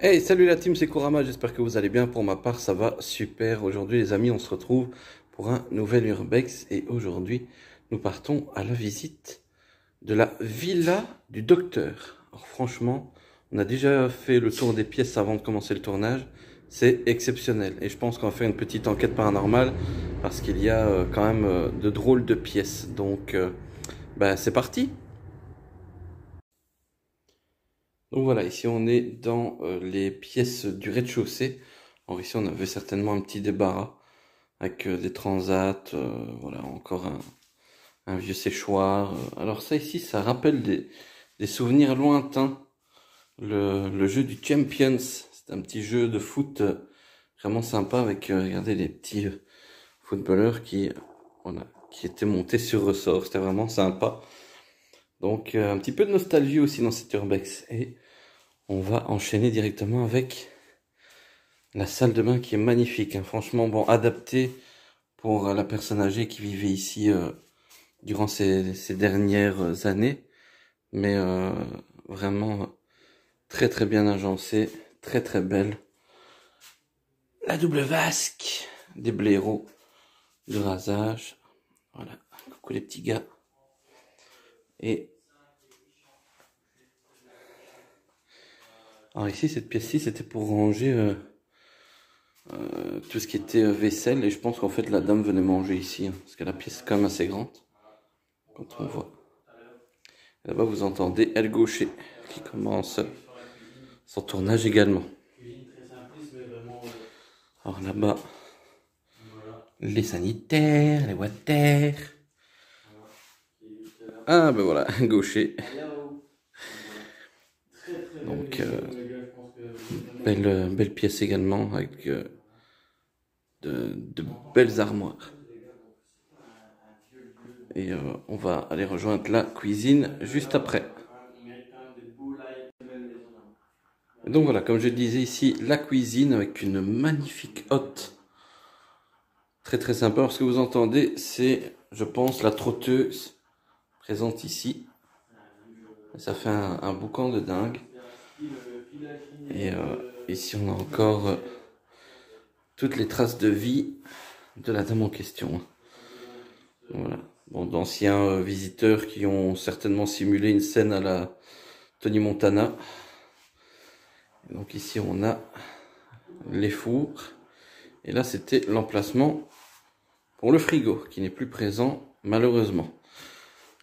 Hey, salut la team, c'est Kurama, j'espère que vous allez bien. Pour ma part, ça va super. Aujourd'hui, les amis, on se retrouve pour un nouvel Urbex. Et aujourd'hui, nous partons à la visite de la villa du docteur. Alors, franchement, on a déjà fait le tour des pièces avant de commencer le tournage. C'est exceptionnel. Et je pense qu'on va faire une petite enquête paranormale parce qu'il y a quand même de drôles de pièces. Donc, c'est parti. Donc voilà, ici on est dans les pièces du rez-de-chaussée. Alors ici on avait certainement un petit débarras avec des transats, voilà, encore un vieux séchoir. Alors ça ici, ça rappelle des souvenirs lointains. Le jeu du Champions, c'est un petit jeu de foot vraiment sympa avec, regardez, les petits footballeurs voilà, qui étaient montés sur ressort. C'était vraiment sympa. Donc un petit peu de nostalgie aussi dans cet urbex. Et on va enchaîner directement avec la salle de bain qui est magnifique, hein. Franchement, bon, adapté pour la personne âgée qui vivait ici durant ces dernières années. Mais vraiment très très bien agencé, très très belle. La double vasque, des blaireaux, de rasage. Voilà, coucou les petits gars. Et alors ici, cette pièce-ci, c'était pour ranger tout ce qui était vaisselle. Et je pense qu'en fait, la dame venait manger ici, hein, parce que la pièce est quand même assez grande. Quand on voit. Là-bas, vous entendez El Gaucher qui commence son tournage également. Alors là-bas, les sanitaires, les water. Ah ben voilà, Gaucher. Donc, belle pièce également avec de belles armoires. Et on va aller rejoindre la cuisine juste après. Donc voilà, comme je disais ici, la cuisine avec une magnifique hotte. Très très sympa. Alors ce que vous entendez, c'est, je pense, la trotteuse présente ici. Ça fait un boucan de dingue. Et ici on a encore toutes les traces de vie de la dame en question. Voilà. Bon, d'anciens visiteurs qui ont certainement simulé une scène à la Tony Montana. Et donc ici on a les fours. Et là c'était l'emplacement pour le frigo qui n'est plus présent malheureusement.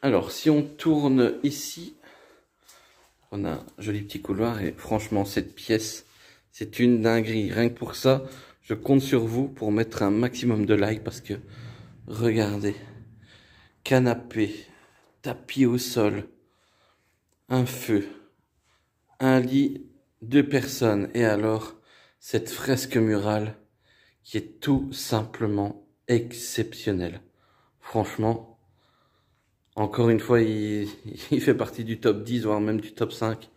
Alors si on tourne ici, on a un joli petit couloir et franchement cette pièce c'est une dinguerie. Rien que pour ça je compte sur vous pour mettre un maximum de likes parce que regardez, canapé, tapis au sol, un feu, un lit, 2 personnes et alors cette fresque murale qui est tout simplement exceptionnelle. Franchement, encore une fois, il fait partie du top 10, voire même du top 5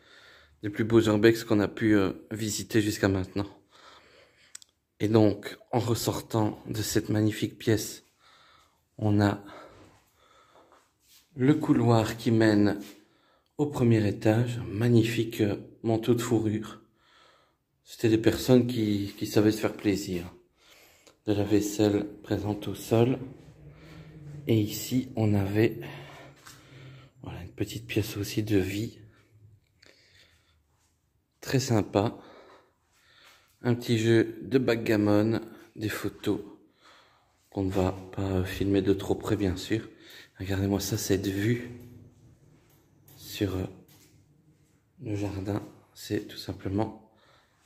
des plus beaux urbex qu'on a pu visiter jusqu'à maintenant. Et donc, en ressortant de cette magnifique pièce, on a le couloir qui mène au premier étage. Magnifique manteau de fourrure. C'était des personnes qui savaient se faire plaisir. De la vaisselle présente au sol. Et ici, on avait voilà, une petite pièce aussi de vie. Très sympa. Un petit jeu de backgammon, des photos qu'on ne va pas filmer de trop près bien sûr. Regardez-moi ça, cette vue sur le jardin, c'est tout simplement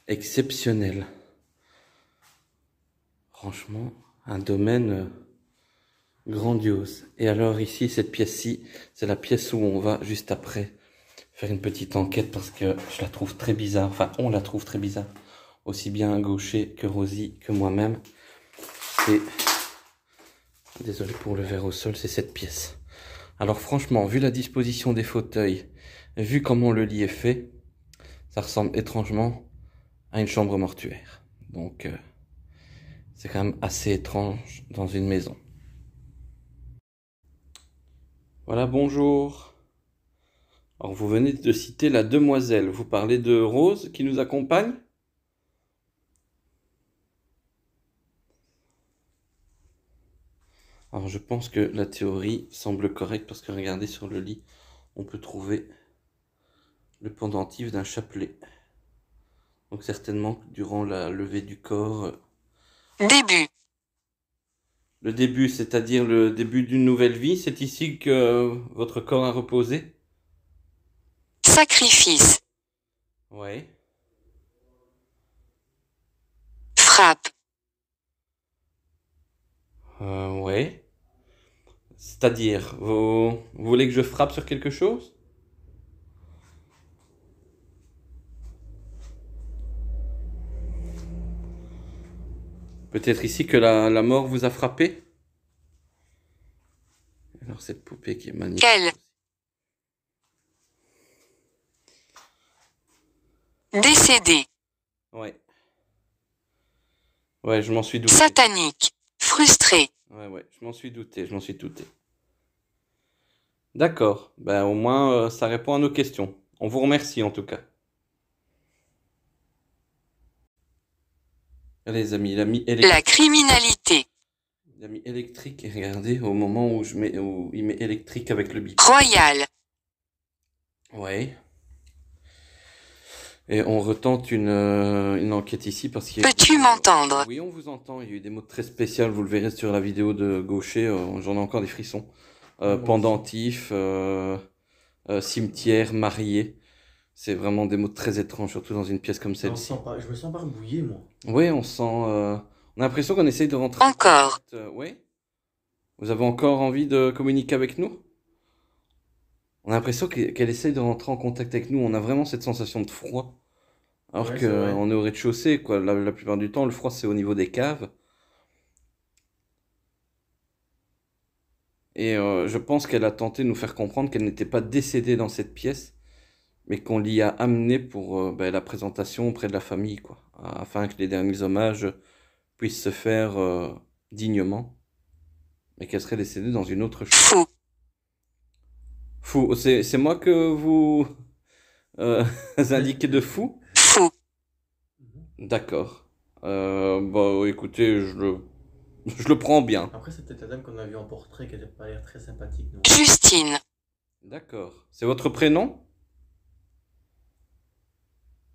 exceptionnel. Franchement, un domaine grandiose. Et alors ici, cette pièce-ci, c'est la pièce où on va juste après faire une petite enquête parce que je la trouve très bizarre. Enfin, on la trouve très bizarre. Aussi bien Gaucher que Rosie que moi-même. Et désolé pour le verre au sol, c'est cette pièce. Alors franchement, vu la disposition des fauteuils, vu comment le lit est fait, ça ressemble étrangement à une chambre mortuaire. Donc, c'est quand même assez étrange dans une maison. Voilà, bonjour. Alors, vous venez de citer la demoiselle. Vous parlez de Rose qui nous accompagne? Alors, je pense que la théorie semble correcte parce que regardez sur le lit, on peut trouver le pendentif d'un chapelet. Donc, certainement, durant la levée du corps. Début. Le début, c'est-à-dire le début d'une nouvelle vie, c'est ici que votre corps a reposé? Sacrifice. Ouais. Frappe. Ouais. C'est-à-dire, vous voulez que je frappe sur quelque chose? Peut-être ici que la mort vous a frappé? Alors cette poupée qui est magnifique. Quel. Décédé. Ouais. Ouais, je m'en suis douté. Satanique. Frustré. Ouais, je m'en suis douté, je m'en suis douté. D'accord. Ben au moins, ça répond à nos questions. On vous remercie en tout cas. Allez les amis, La criminalité. il a mis électrique et regardez au moment où où il met électrique avec le bip. Royal. Ouais. Et on retente une enquête ici parce qu'il y a... Peux-tu m'entendre? Oui, on vous entend. Il y a eu des mots très spéciaux. Vous le verrez sur la vidéo de Gaucher. J'en ai encore des frissons. Pendentif, cimetière, marié. C'est vraiment des mots très étranges, surtout dans une pièce comme celle-ci. Je me sens barbouillé, moi. Oui, on sent... on a l'impression qu'on essaye de rentrer... Encore. Oui. Vous avez encore envie de communiquer avec nous? On a l'impression qu'elle essaye de rentrer en contact avec nous. On a vraiment cette sensation de froid. Alors Ouais, qu'on est au rez-de-chaussée, quoi. La plupart du temps, le froid, c'est au niveau des caves. Et je pense qu'elle a tenté de nous faire comprendre qu'elle n'était pas décédée dans cette pièce, mais qu'on l'y a amenée pour la présentation auprès de la famille, quoi. Afin que les derniers hommages puissent se faire dignement. Mais qu'elle serait décédée dans une autre chose. Fou. Fou, c'est moi que vous indiquez de fou? Fou. D'accord. Bah écoutez, je le prends bien. Après, c'est peut-être la dame qu'on a vue en portrait qui n'a pas l'air très sympathique, non? Justine. D'accord. C'est votre prénom?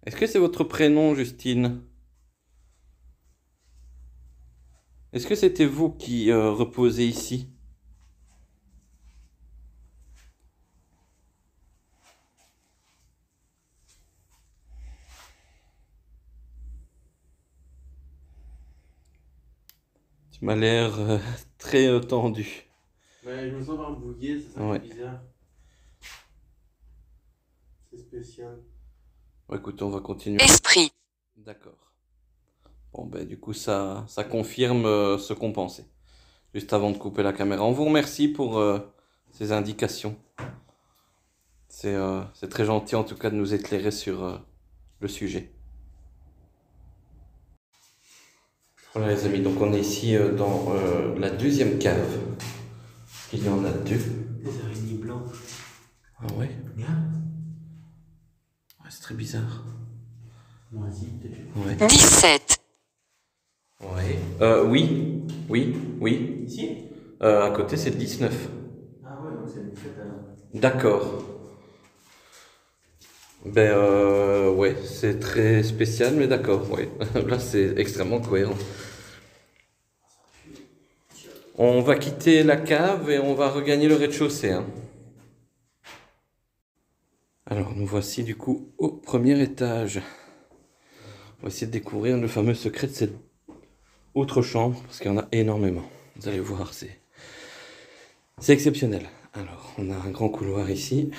Est-ce que c'est votre prénom, Justine? Est-ce que c'était vous qui reposez ici? Tu m'as l'air très tendu. Ouais, je me sens barbouillé, c'est ça Ouais. qui est bizarre. C'est spécial. Bon, écoute, on va continuer. Esprit. D'accord. Bon, ben du coup, ça confirme ce qu'on pensait. Juste avant de couper la caméra. On vous remercie pour ces indications. C'est très gentil en tout cas de nous éclairer sur le sujet. Voilà les amis, donc on est ici dans la deuxième cave. Il y en a deux. Des araignées blanches. Ah ouais? Bien. Ouais, c'est très bizarre. Moisi, peut-être. Ouais. 17. Ouais. Oui. Ici? À côté, c'est le 19. Ah ouais, donc c'est une fête alors. D'accord. Ben ouais, c'est très spécial, mais d'accord, ouais. Là, c'est extrêmement cohérent. On va quitter la cave et on va regagner le rez-de-chaussée, hein. Alors, nous voici du coup au premier étage. On va essayer de découvrir le fameux secret de cette autre chambre, parce qu'il y en a énormément. Vous allez voir, c'est exceptionnel. Alors, on a un grand couloir ici.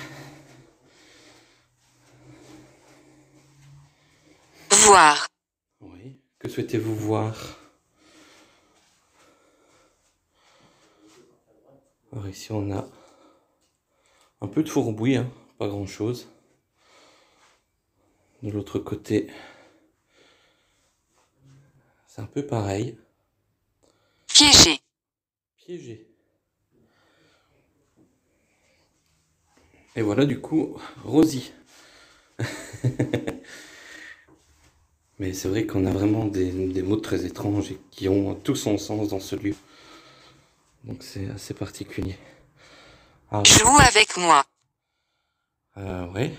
Voir. Oui. Que souhaitez-vous voir? Alors ici, on a un peu de fourbouille, hein, pas grand-chose. De l'autre côté, c'est un peu pareil. Piégé. Piégé. Et voilà du coup Rosie. Mais c'est vrai qu'on a vraiment des mots très étranges et qui ont tout son sens dans ce lieu. Donc c'est assez particulier. Ah, Joue avec moi. ouais.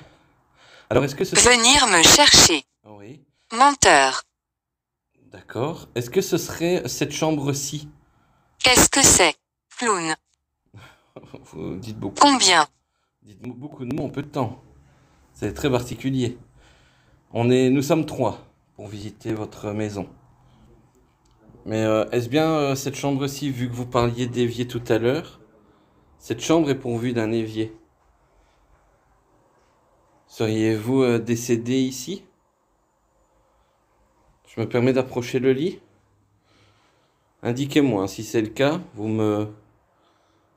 Alors est-ce que ce... Venir me chercher. Oui. Menteur. D'accord. Est-ce que ce serait cette chambre-ci? Qu'est-ce que c'est? Clown. Vous dites beaucoup. Combien? Dites beaucoup de mots en peu de temps. C'est très particulier. Nous sommes 3 pour visiter votre maison. Mais est-ce bien cette chambre-ci, vu que vous parliez d'évier tout à l'heure, cette chambre est pourvue d'un évier? Seriez-vous décédé ici? Je me permets d'approcher le lit. Indiquez-moi, si c'est le cas, vous me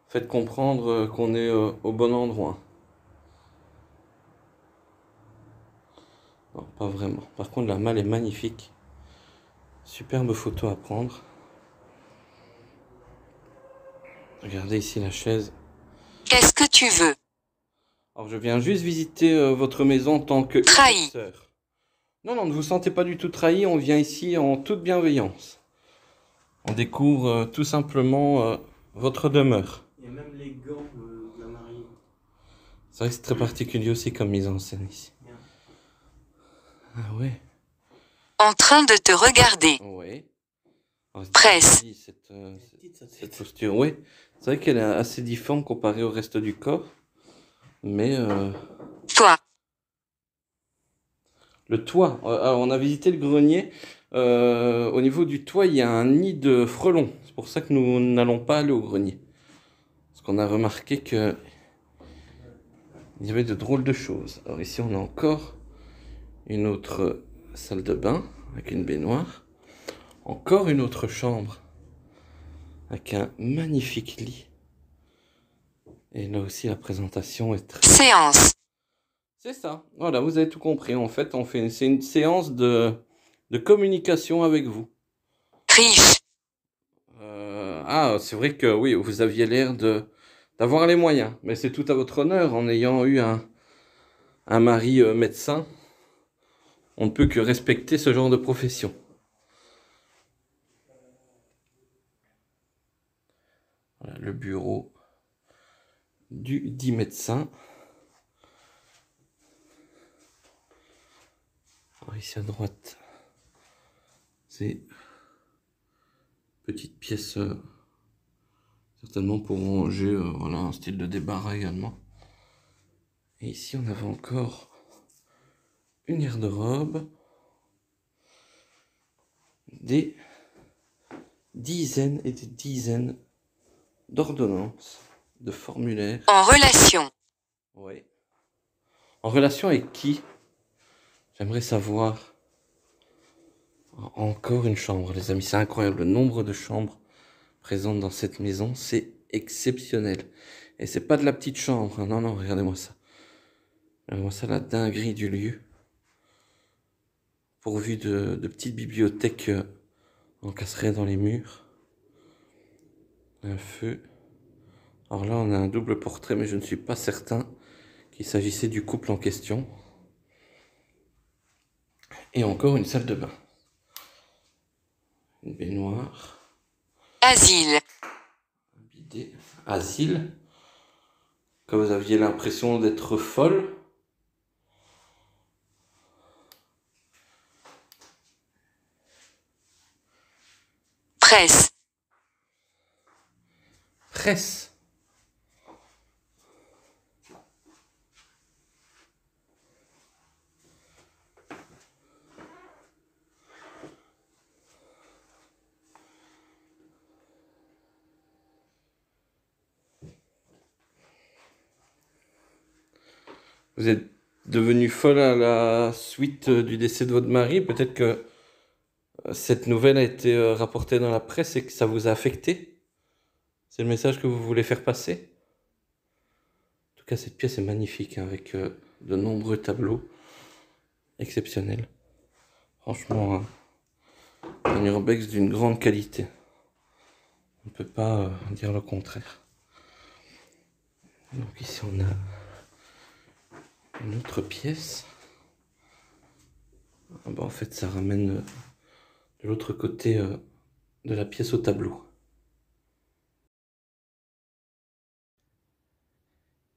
faites comprendre qu'on est au bon endroit. Non, pas vraiment. Par contre, la malle est magnifique. Superbe photo à prendre. Regardez ici la chaise. Qu'est-ce que tu veux? Alors, je viens juste visiter votre maison en tant que Trahi. sœur. Non, non, ne vous sentez pas du tout trahi. On vient ici en toute bienveillance. On découvre tout simplement votre demeure. Il y a même les gants de la mariée. C'est vrai que c'est très particulier aussi comme mise en scène ici. Bien. Ah ouais. En train de te regarder. Ouais. Alors, Presse. Cette posture, oui. C'est vrai qu'elle est assez difforme comparée au reste du corps. Mais Toi. le toit, alors on a visité le grenier. Au niveau du toit, il y a un nid de frelons. C'est pour ça que nous n'allons pas aller au grenier. Parce qu'on a remarqué que il y avait de drôles de choses. Alors ici, on a encore une autre salle de bain avec une baignoire. Encore une autre chambre avec un magnifique lit. Et là aussi, la présentation est très... Séance. C'est ça. Voilà, vous avez tout compris. En fait, c'est une séance de communication avec vous. Riche. C'est vrai que oui, vous aviez l'air d'avoir les moyens. Mais c'est tout à votre honneur en ayant eu un mari médecin. On ne peut que respecter ce genre de profession. Voilà, le bureau du dit médecin. Alors ici à droite, c'est petite pièce certainement pour ranger, voilà, un style de débarras également. Et ici on avait encore une garde-robe, des dizaines et des dizaines d'ordonnances, de formulaires. En relation. Oui. En relation avec qui? J'aimerais savoir. Encore une chambre, les amis, c'est incroyable. Le nombre de chambres présentes dans cette maison, c'est exceptionnel. Et c'est pas de la petite chambre, hein. Non, non, regardez-moi ça. Regardez-moi ça, la dinguerie du lieu. Pourvu de petites bibliothèques encastrées dans les murs. Un feu. Alors là, on a un double portrait, mais je ne suis pas certain qu'il s'agissait du couple en question. Et encore une salle de bain. Une baignoire. Asile. Un bidet. Asile. Quand vous aviez l'impression d'être folle. Presse. Presse. Vous êtes devenue folle à la suite du décès de votre mari. Peut-être que cette nouvelle a été rapportée dans la presse et que ça vous a affecté. C'est le message que vous voulez faire passer. En tout cas, cette pièce est magnifique, hein, avec de nombreux tableaux exceptionnels. Franchement, un urbex d'une grande qualité. On ne peut pas dire le contraire. Donc ici, on a une autre pièce. Ah bah, en fait, ça ramène de l'autre côté de la pièce au tableau.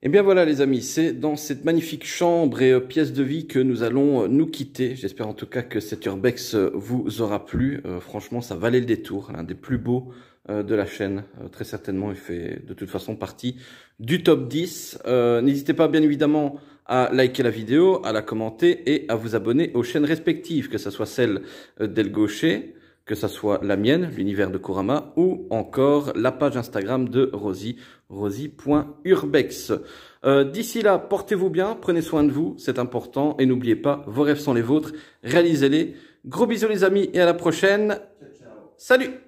Et bien voilà les amis, c'est dans cette magnifique chambre et pièce de vie que nous allons nous quitter. J'espère en tout cas que cet urbex vous aura plu. Franchement, ça valait le détour, l'un des plus beaux de la chaîne. Très certainement, il fait de toute façon partie du top 10. N'hésitez pas bien évidemment à liker la vidéo, à la commenter et à vous abonner aux chaînes respectives, que ce soit celle d'El Gaucher, que ce soit la mienne, l'univers de Kurama, ou encore la page Instagram de Rosie, rosie.urbex. D'ici là, portez-vous bien, prenez soin de vous, c'est important, et n'oubliez pas, vos rêves sont les vôtres, réalisez-les. Gros bisous les amis, et à la prochaine. Ciao, ciao. Salut!